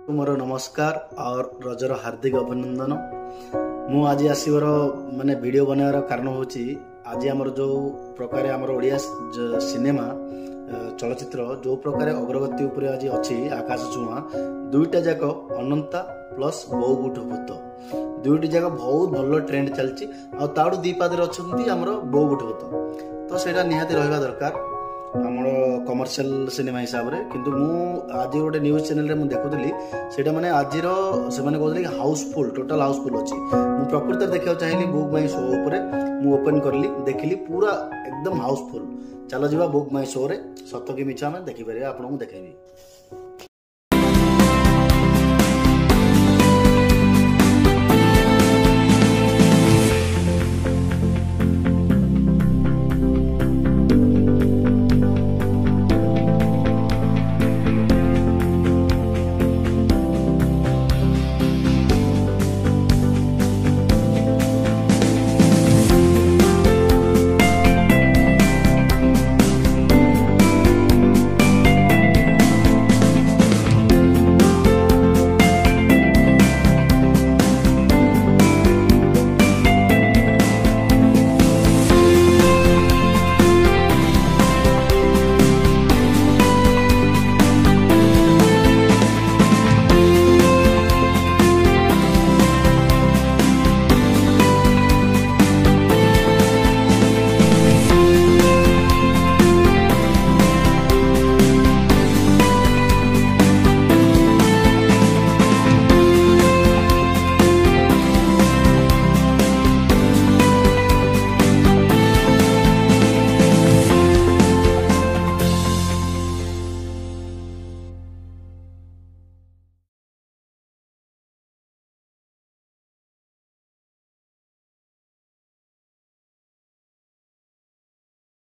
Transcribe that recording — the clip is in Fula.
मोर नमस्कार और रजर हार्दिक अभिनंदन। मु आज आसवर माने वीडियो बनावर कारण हूँ आज आमर जो प्रकार आमर ओडिया सिनेमा चलचित्र जो प्रकार अग्रगति उपरे आज अच्छी आकाश छुआ दुईटा जाक अनंता प्लस बो गुठ भूत दुईटी जाक बहुत भल ट्रेंड चलती आउ दी पादे अच्छा आमर बो गुठ भूत तो सेटा निहाती रहा दरकार आमर कमर्शियल सिनेमा हिसाब से किंतु मु आज गोटे न्यूज चैनल रे मु देखुली सेटा माने आज से माने कहते हाउसफुल टोटल हाउसफुल अच्छी मु प्रकृति देखा चाहिए बुक माई शो उपर मु ओपन करली देखिली पूरा एकदम हाउसफुल चलो जीवा बुक माई शो रे सत कि मिछ आम देखिपर आपको देखेबी।